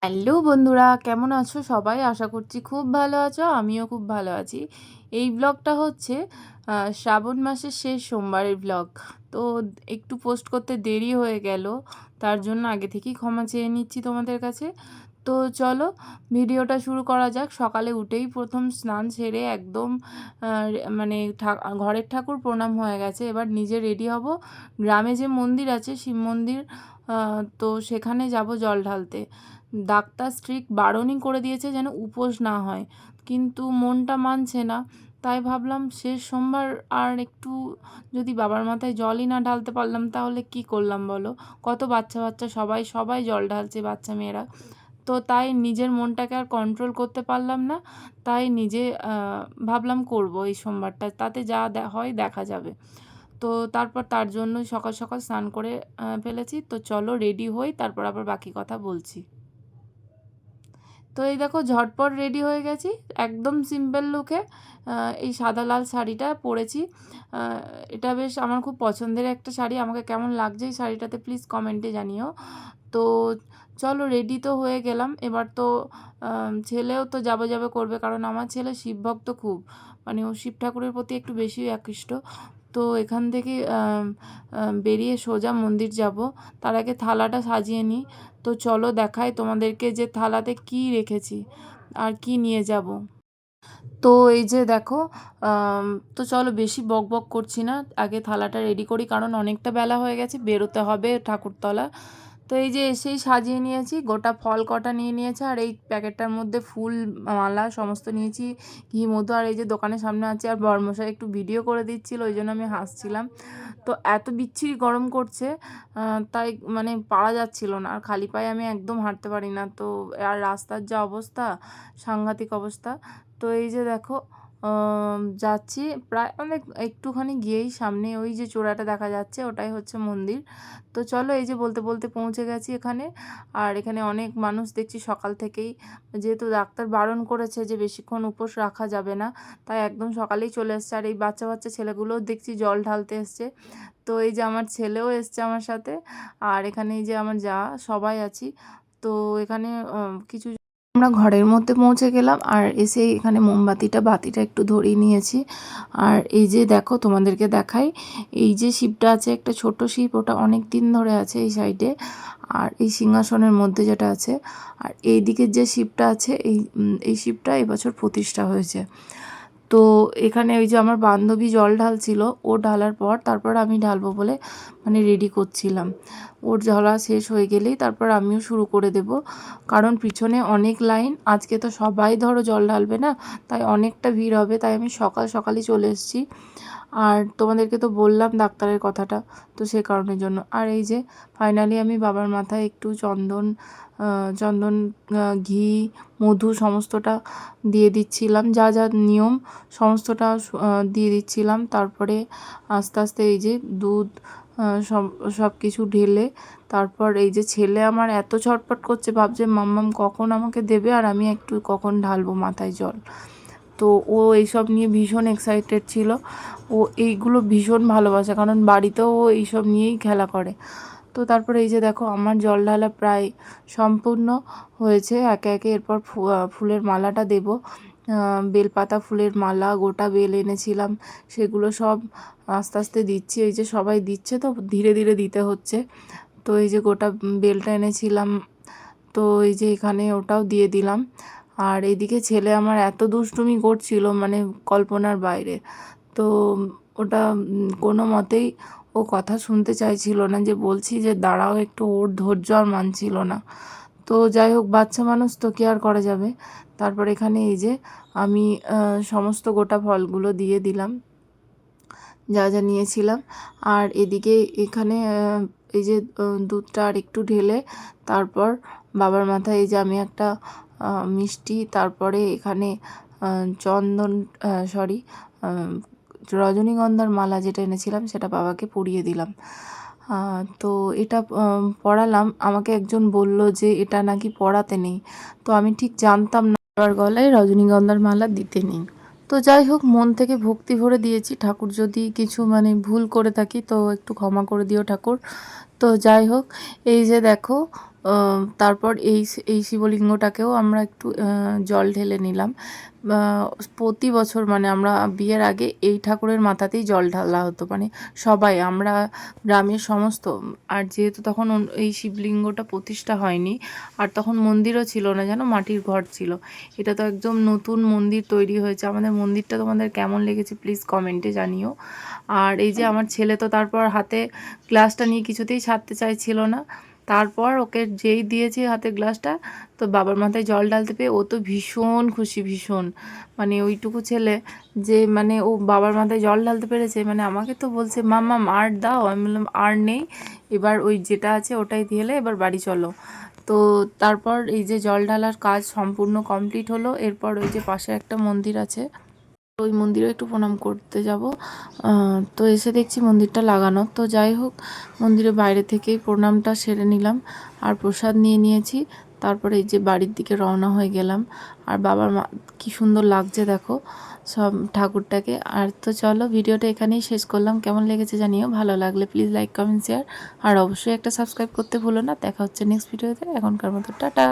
Hello বন্ধুরা, কেমন আছো সবাই? আশা করছি খুব ভালো আছো। আমিও খুব ভালো আছি। এই ব্লগটা হচ্ছে শ্রাবণ মাসের শেষ সোমবারের ব্লগ। তো একটু পোস্ট করতে দেরি হয়ে গেল, তার জন্য আগে থেকেই ক্ষমা চেয়ে নিচ্ছি তোমাদের কাছে। তো চলো ভিডিওটা শুরু করা যাক। সকালে উঠেই প্রথম স্নান সেরে একদম মানে ঘরের ঠাকুর প্রণাম হয়ে গেছে। এবার নিজে রেডি হব। গ্রামে যে মন্দির আছে শিব মন্দির, তো সেখানে যাব জল ঢালতে। ডাক্তার স্ট্রিক্ট বারণই করে দিয়েছে যেন উপোস না হয়, কিন্তু মনটা মানছে না। তাই ভাবলাম শেষ সোমবার আর একটু যদি বাবার মাথায় জলই না ঢালতে পারলাম তাহলে কি করলাম বলো। কত বাচ্চা বাচ্চা সবাই সবাই জল ঢালছে, বাচ্চা মেয়েরা। তো তাই নিজের মনটাকে আর কন্ট্রোল করতে পারলাম না। তাই নিজে ভাবলাম করব এই সোমবারটা, তাতে যা হয় দেখা যাবে। তো তারপর তার জন্য সকাল সকাল স্নান করে ফেলেছি। তো চলো রেডি হই, তারপর আবার বাকি কথা বলছি। তো এই দেখো ঝটপট রেডি হয়ে গেছি, একদম সিম্পল লুকে। এই সাদা লাল শাড়িটা পরেছি। আহ, এটা বেশ আমার খুব পছন্দের একটা শাড়ি। আমাকে কেমন লাগছে এই শাড়িটাতে প্লিজ কমেন্টে জানিও। তো চলো রেডি তো হয়ে গেলাম। এবার তো ছেলেও তো যাবে যাবে করবে, কারণ আমার ছেলে শিবভক্ত খুব, মানে ও শিব ঠাকুরের প্রতি একটু বেশি আকৃষ্ট। তো এখান থেকে বেরিয়ে সোজা মন্দির যাব। তার আগে থালাটা সাজিয়ে নিই। তো চলো দেখাই তোমাদেরকে যে থালাতে কি রেখেছি আর কি নিয়ে যাব। তো এই যে দেখো, তো চলো বেশি বক বক করছি না, আগে থালাটা রেডি করি, কারণ অনেকটা বেলা হয়ে গেছে, বেরোতে হবে ঠাকুরতলা। তো এই যে এসেই সাজিয়ে নিয়েছি, গোটা ফল কটা নিয়ে নিয়েছে, আর এই প্যাকেটটার মধ্যে ফুল মালা সমস্ত নিয়েছি, ঘি মধু। আর এই যে দোকানের সামনে আছে, আর বর্মশাই একটু ভিডিও করে দিচ্ছিল, ওই জন্য আমি হাসছিলাম। তো এত বিচ্ছিরি গরম করছে, তাই মানে পারা যাচ্ছিল না, আর খালি পায়ে আমি একদম হাঁটতে পারি না। তো আর রাস্তার যা অবস্থা, সাংঘাতিক অবস্থা। তো এই যে দেখো, যাচ্ছি প্রায় অনেক, একটুখানি গিয়েই সামনে ওই যে চূড়াটা দেখা যাচ্ছে ওটাই হচ্ছে মন্দির। তো চলো এই যে বলতে বলতে পৌঁছে গেছি এখানে। আর এখানে অনেক মানুষ দেখছি সকাল থেকেই, যেহেতু ডাক্তার বারণ করেছে যে বেশিক্ষণ উপোস রাখা যাবে না, তাই একদম সকালেই চলে এসছে। আর এই বাচ্চা বাচ্চা ছেলেগুলোও দেখছি জল ঢালতে এসছে। তো এই যে আমার ছেলেও এসছে আমার সাথে, আর এখানে এই যে আমার যা, সবাই আছি। তো এখানে কিছু আমরা ঘরের মধ্যে পৌঁছে গেলাম, আর এসে এখানে বাতিটা একটু ধরিয়ে নিয়েছি। আর এই যে দেখো তোমাদেরকে দেখাই, এই যে শিবটা আছে একটা ছোট শিব, ওটা অনেক দিন ধরে আছে এই সাইডে, আর এই সিংহাসনের মধ্যে যেটা আছে। আর এই দিকের যে শিবটা আছে, এই শিবটা এবছর প্রতিষ্ঠা হয়েছে। তো এখানে ওই যে আমার বান্ধবী জল ঢালছিল, ও ঢালার পর তারপর আমি ঢালবো বলে মানে রেডি করছিলাম। ওর ঢালা শেষ হয়ে গেলেই তারপর আমিও শুরু করে দেব, কারণ পিছনে অনেক লাইন। আজকে তো সবাই ধরো জল ঢালবে না, তাই অনেকটা ভিড় হবে, তাই আমি সকাল সকালই চলে এসেছি। আর তোমাদেরকে তো বললাম ডাক্তারের কথাটা, তো সে কারণের জন্য। আর এই যে ফাইনালি আমি বাবার মাথায় একটু চন্দন, ঘি, মধু সমস্তটা দিয়ে দিচ্ছিলাম, যা যা নিয়ম সমস্তটা দিয়ে দিচ্ছিলাম। তারপরে আস্তে আস্তে এই যে দুধ, সব সব কিছু ঢেলে, তারপর এই যে ছেলে আমার এত ছটফট করছে, ভাবছে মাম্মাম কখন আমাকে দেবে আর আমি একটু কখন ঢালবো মাথায় জল। তো ও এইসব নিয়ে ভীষণ এক্সাইটেড ছিল। ও এইগুলো ভীষণ ভালোবাসে, কারণ বাড়িতেও ও এইসব নিয়েই খেলা করে। তো তারপরে এই যে দেখো আমার জল ঢালা প্রায় সম্পূর্ণ হয়েছে। একে একে এরপর ফুলের মালাটা দেব। বেলপাতা ফুলের মালা, গোটা বেল এনেছিলাম, সেগুলো সব আস্তে আস্তে দিচ্ছি। এই যে সবাই দিচ্ছে, তো ধীরে ধীরে দিতে হচ্ছে। তো এই যে গোটা বেলটা এনেছিলাম, তো এই যে এখানে ওটাও দিয়ে দিলাম। আর এদিকে ছেলে আমার এত দুষ্টুমি করছিল, মানে কল্পনার বাইরে। তো ওটা কোনো মতেই ও কথা শুনতে চাইছিল না, যে বলছি যে দাঁড়াও একটু, ওর ধৈর্য আর মানছিল না। তো যাই হোক, বাচ্চা মানুষ তো কি আর করা যাবে। তারপর এখানে এই যে আমি সমস্ত গোটা ফলগুলো দিয়ে দিলাম, যা যা নিয়েছিলাম। আর এদিকে এখানে এই যে দুধটা আর একটু ঢেলে, তারপর বাবার মাথায় এই যে আমি একটা মিষ্টি, তারপরে এখানে চন্দন, সরি, রজনীগন্ধার মালা যেটা এনেছিলাম সেটা বাবাকে পরিয়ে দিলাম। তো এটা পরালাম। আমাকে একজন বলল যে এটা নাকি পরাতে নেই, তো আমি ঠিক জানতাম না বাবার গলায় রজনীগন্ধার মালা দিতে নেই। তো যাই হোক, মন থেকে ভক্তি ভরে দিয়েছি। ঠাকুর যদি কিছু মানে ভুল করে থাকি তো একটু ক্ষমা করে দিও ঠাকুর। তো যাই হোক, এই যে দেখো, তারপর এই শিবলিঙ্গটাকেও আমরা একটু জল ঢেলে নিলাম। প্রতি বছর মানে আমরা বিয়ের আগে এই ঠাকুরের মাথাতেই জল ঢালা হতো, মানে সবাই আমরা গ্রামের সমস্ত। আর যেহেতু তখন এই শিবলিঙ্গটা প্রতিষ্ঠা হয়নি, আর তখন মন্দিরও ছিল না, যেন মাটির ঘর ছিল। এটা তো একদম নতুন মন্দির তৈরি হয়েছে। আমাদের মন্দিরটা তোমাদের কেমন লেগেছে প্লিজ কমেন্টে জানিও। আর এই যে আমার ছেলে তো তারপর হাতে গ্লাসটা নিয়ে কিছুতেই ছাড়তে চাইছিল না। তারপর ওকে যেই দিয়েছি হাতে গ্লাসটা, তো বাবার মাথায় জল ঢালতে পেয়ে ও তো ভীষণ খুশি, ভীষণ। মানে ওইটুকু ছেলে যে মানে ও বাবার মাথায় জল ঢালতে পেরেছে, মানে আমাকে তো বলছে মাম্মাম আর দাও। আমি বললাম আর নেই, এবার ওই যেটা আছে ওটাই দিয়েলে এবার বাড়ি চলো। তো তারপর এই যে জল ঢালার কাজ সম্পূর্ণ কমপ্লিট হলো। এরপর ওই যে পাশে একটা মন্দির আছে, ওই মন্দিরে একটু প্রণাম করতে যাব। তো এসে দেখছি মন্দিরটা লাগানো। তো যাই হোক, মন্দিরের বাইরে থেকেই প্রণামটা সেরে নিলাম আর প্রসাদ নিয়ে নিয়েছি। তারপরে এই যে বাড়ির দিকে রওনা হয়ে গেলাম। আর বাবার মা কি সুন্দর লাগছে দেখো সব ঠাকুরটাকে। আর তো চলো, ভিডিওটা এখানেই শেষ করলাম। কেমন লেগেছে জানিও, ভালো লাগলে প্লিজ লাইক কমেন্ট শেয়ার আর অবশ্যই একটা সাবস্ক্রাইব করতে ভুলো না। দেখা হচ্ছে নেক্সট ভিডিওতে। এখনকার মতো টাটা।